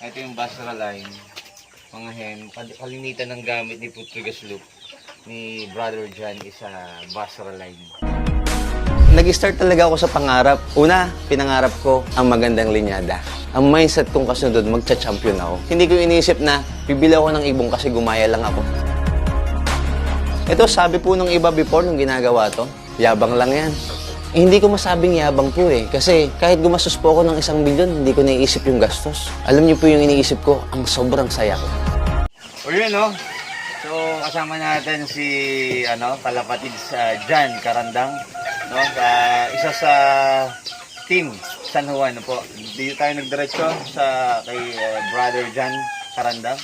Ito yung Basra line. Mga hen, kalimitan ng gamit ni Putrigas Loop ni Brother John is Basra line. Nag-start talaga ako sa pangarap. Una, pinangarap ko ang magandang linyada. Ang mindset kong kasunod, magcha-champion ako. Hindi ko iniisip na bibili ako ng ibong kasi gumaya lang ako. Ito, sabi po nung iba before nung ginagawa to, yabang lang yan. Hindi ko masabing yabang po eh. Kasi kahit gumastos po ako ng 1 milyon, hindi ko naiisip yung gastos. Alam niyo po yung iniisip ko, ang sobrang saya ko. O yun, no? So, kasama natin si, kalapatid sa John Karandang. No? Isa sa team San Juan, po. Dito tayo nagdiretso sa kay Brother John Karandang.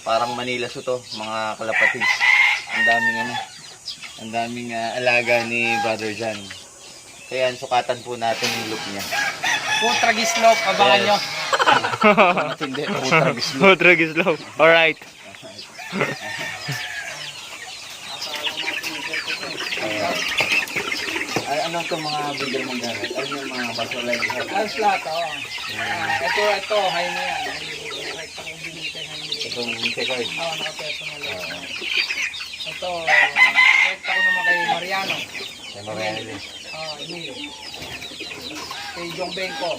Parang Manila to, mga kalapatid. Ang daming alaga ni Brother John. Kaya sukatan po natin yung look niya. Putragis Loop, abangan nyo. Matindi, Putragis Loop. Putragis Loop, alright. Ano itong mga bigel mong gamit? Ano yung mga basolay? Alas lahat, oo. Ito, high na yan. Direct akong binili kay Jaime. Itong T-card? Oo, naka-personal. Ito, direct ako naman kay Mariano. Kay Mariano. Oo, Emil. Kay Jong Benko.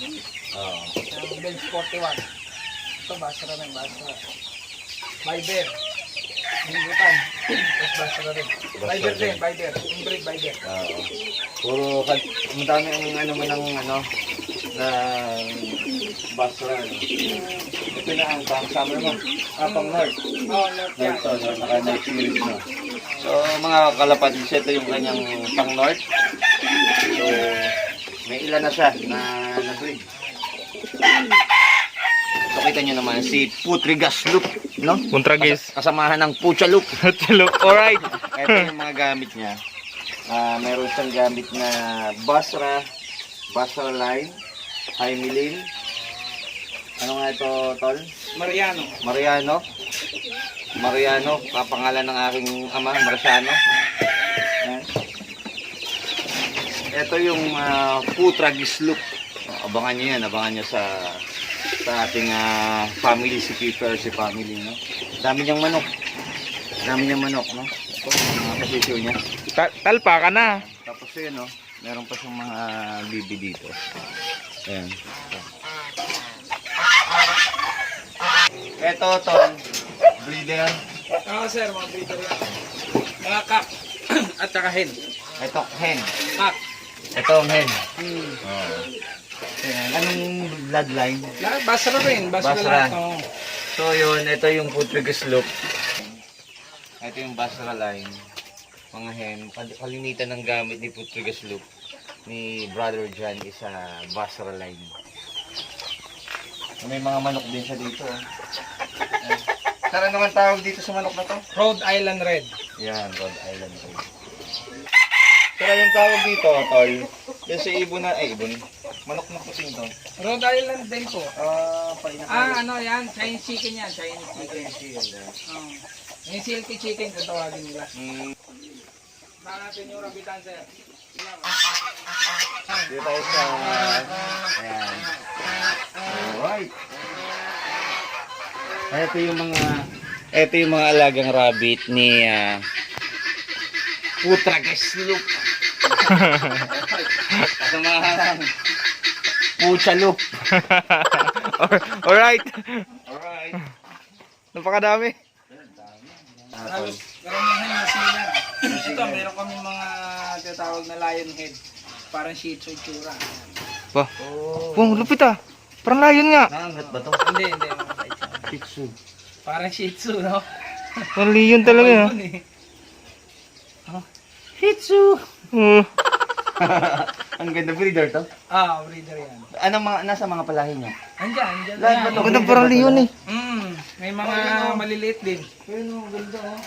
Oo. Ng Benz 41. Ito, Basra na yung Basra. Viber. Hingutan. Tapos Basra rin. Viber din, Viber. Inbreed Viber. Oo. Puro, madami ang na Basra. Ito na ang pang-summer mo. Pang North. Oo, North yan. North, naka-North series na. So, mga kalapatid, ito yung kanyang pang North. So, may ilan na siya na breed. So, kita nyo naman si Putrigas Loop, no? Putragis. Kasamahan ng Pucha Loop. Loop, alright. Ito yung mga gamit niya. Meron siyang gamit na Basra line, Jaime. Ano nga ito, Tol? Mariano. Mariano, kapangalan ng aking ama, Marciano. Ito yung Putragis Loop. Abangan nyo yan, abangan nyo sa ating family, si Keeper, si family, no? Dami niyang manok, no? Ito, mga posisyon niya. Talpa ka na. Tapos yun, no? Meron pa siyang mga bibi dito. Ayan. Ito, Ton, breeder. Oo, sir, mga breeder yan. Mga kak. At saka hen. Ito, hen. Kak. Ito ang hen. Ayan. Anong bloodline? Basra rin. Basra Basra. lahat. Oo. So yun, ito yung Putrigas Loop. Ito yung Basra line. Mga hen, kalimitan ng gamit ni Putrigas Loop ni Brother John is Basra line. May mga manok din siya dito. Saan naman tawag dito sa manok na to? Rhode Island Red. Yan, Rhode Island Red. Saan yung tawag dito, Tol? Yan sa ibon na, ibon. Manok na puting to. Rhode Island din po. Painakay. Ano yan? Chinese chicken yan. Chinese chicken. Oo. Yung silky chicken kung tawagin nila. Baka natin yung rambutan, sir. Dito tayo sa... Ayan. Alright. Ito yung mga alagang rabbit ni Putragis Loop. Kasamahan Pucha Loop. Alright. Alright. Napakadami. Tapos, Karamihan yung silan. Ito, meron kami mga tinatawag na lion head. Parang shih tzu itsura. Ba? Oh, lupit ah. Parang lion nga. naangat ba to? Hindi. Shih Tzu. Parang shih tzu, no? Parang lion talaga. Shih tzu. Ang ganda, breeder to. Breeder yan. Anong mga, nasa mga palahin niya? Andyan Lahat ba yan. to? Ganda parang leon eh. May mga maliliit din. Pero ganda oh.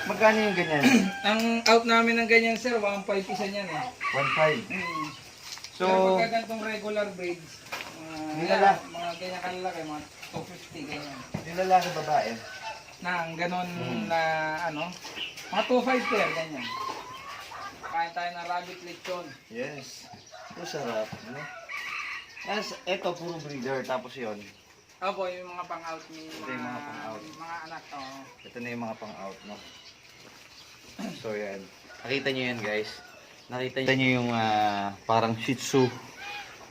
Magkano yung ganyan? Ang out namin ng ganyan, sir, 1.5 isa niyan eh. 1.5. So, pero pagka ganitong regular breeds, mga ganyan kalalaki, mga 250 ganyan. Yung lalaki babae? Na ganon na mga 2.5 pair ganyan. Kain tayo ng rabbit lechon. Yes. Masarap. No? Yes, ito puro breeder. Tapos yon Opo, yung mga pang-out ni Ito yung mga pang-out. mga anak. Oo. Ito na yung mga pang-out, no? So, yan. Nakita nyo yan, guys. Nakita nyo yung parang Shih Tzu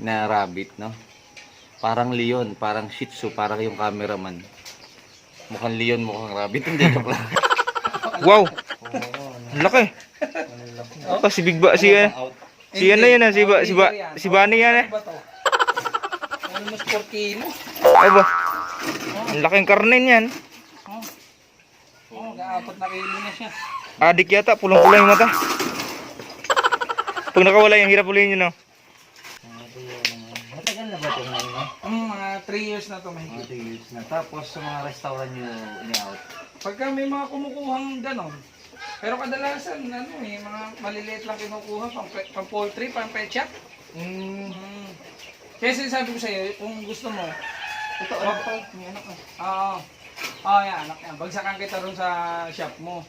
na rabbit, no? Parang leon, parang Shih Tzu, parang yung cameraman. Mukhang leon, mukhang rabbit. Hindi, joke lang. Wow! Ang laki. Oh, si Big Ba, si ano yan, si Bunny yan eh. Ano ba to? Almost 4 kilo. Ay ba? Ang laking karne niyan. Gaapat na kilo na siya. Adik yata, pulong-pulong yung mata. Pag nakawala yung hirap ulihin yun, no? Matagal na ba ito ngayon? Mga 3 years na to may. Mga 2 years na. Tapos sa mga restaurant nyo ini-out. Pagka may mga kumukuhang ganon. Pero kadalasan, mga maliliit lang kinukuha, pang poultry, pang pet shop. Kaya sinasabi ko sa'yo, kung gusto mo, Ito, ano pa? May anak na. Oo. Oo, yan, anak yan. Bagsakan kita ron sa shop mo.